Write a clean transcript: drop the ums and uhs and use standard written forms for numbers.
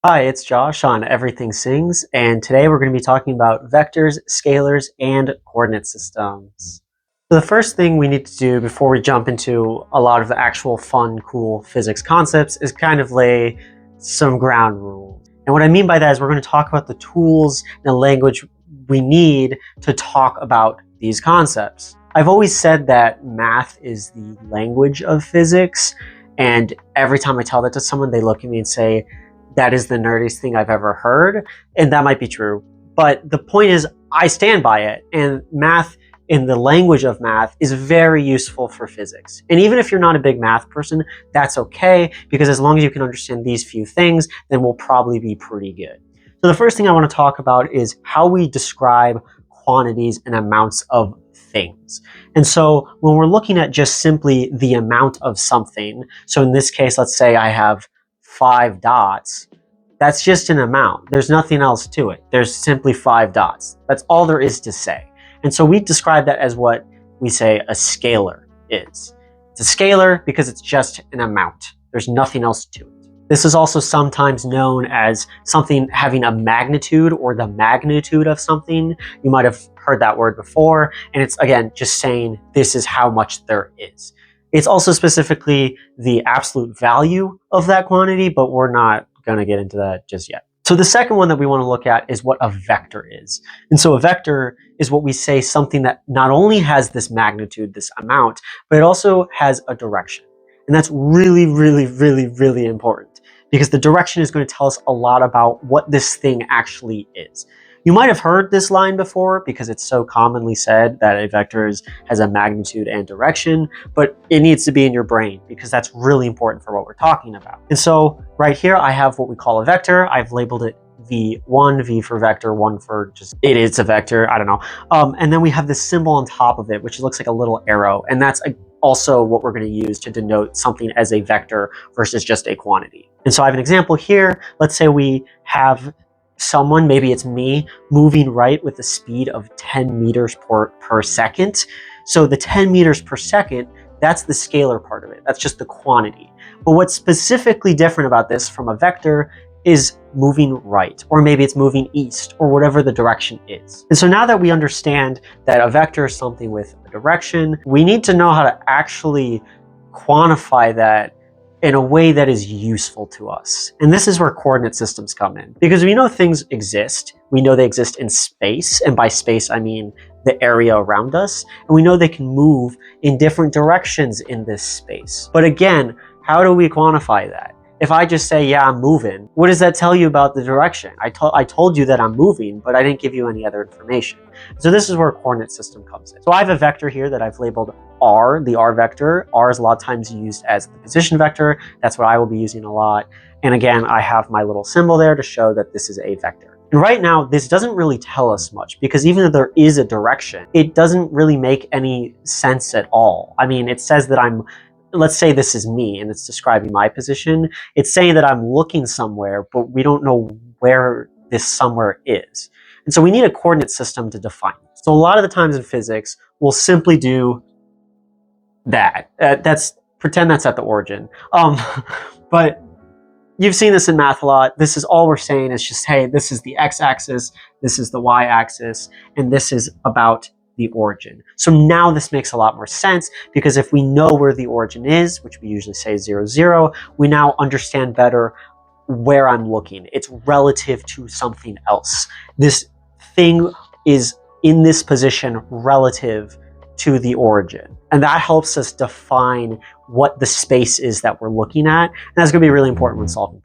Hi, it's Josh on Everything Sings, and today we're going to be talking about vectors, scalars, and coordinate systems. So the first thing we need to do before we jump into a lot of the actual fun, cool physics concepts is kind of lay some ground rules. And what I mean by that is we're going to talk about the tools and the language we need to talk about these concepts. I've always said that math is the language of physics, and every time I tell that to someone, they look at me and say, that is the nerdiest thing I've ever heard, and that might be true. But the point is, I stand by it, and math in the language of math is very useful for physics. And even if you're not a big math person, that's okay, because as long as you can understand these few things, then we'll probably be pretty good. So the first thing I want to talk about is how we describe quantities and amounts of things. And so when we're looking at just simply the amount of something, so in this case, let's say I have 5 dots, that's just an amount. There's nothing else to it. There's simply 5 dots. That's all there is to say. And so we describe that as what we say a scalar is. It's a scalar because it's just an amount. There's nothing else to it. This is also sometimes known as something having a magnitude or the magnitude of something. You might have heard that word before, and it's again just saying this is how much there is. It's also specifically the absolute value of that quantity, but we're not going to get into that just yet. So the second one that we want to look at is what a vector is. And so a vector is what we say something that not only has this magnitude, this amount, but it also has a direction. And that's really, really, really, really important because the direction is going to tell us a lot about what this thing actually is. You might have heard this line before because it's so commonly said that a vector has a magnitude and direction, but it needs to be in your brain because that's really important for what we're talking about. And so right here, I have what we call a vector. I've labeled it V1, V for vector, 1 for just, it's a vector, I don't know. And then we have this symbol on top of it, which looks like a little arrow. And that's also what we're going to use to denote something as a vector versus just a quantity. And so I have an example here. Let's say we have someone, maybe it's me, moving right with a speed of 10 meters per second. So the 10 meters per second, that's the scalar part of it. That's just the quantity. But what's specifically different about this from a vector is moving right, or maybe it's moving east, or whatever the direction is. And so now that we understand that a vector is something with a direction, we need to know how to actually quantify that in a way that is useful to us. And this is where coordinate systems come in. Because we know things exist. We know they exist in space. And by space, I mean the area around us. And we know they can move in different directions in this space. But again, how do we quantify that? If I just say, yeah, I'm moving, what does that tell you about the direction? I told you that I'm moving, but I didn't give you any other information. So this is where a coordinate system comes in. So I have a vector here that I've labeled R, the R vector. R is a lot of times used as the position vector. That's what I will be using a lot. And again, I have my little symbol there to show that this is a vector. And right now, this doesn't really tell us much because even though there is a direction, it doesn't really make any sense at all. I mean, it says that let's say this is me and it's describing my position. It's saying that I'm looking somewhere, but we don't know where this somewhere is. And so we need a coordinate system to define it. So a lot of the times in physics, we'll simply do that. Pretend that's at the origin. But you've seen this in math a lot. This is all we're saying is just, hey, this is the x-axis, this is the y-axis, and this is about the origin. So now this makes a lot more sense because if we know where the origin is, which we usually say 0, 0, we now understand better where I'm looking. It's relative to something else. This thing is in this position relative to the origin. And that helps us define what the space is that we're looking at. And that's going to be really important when solving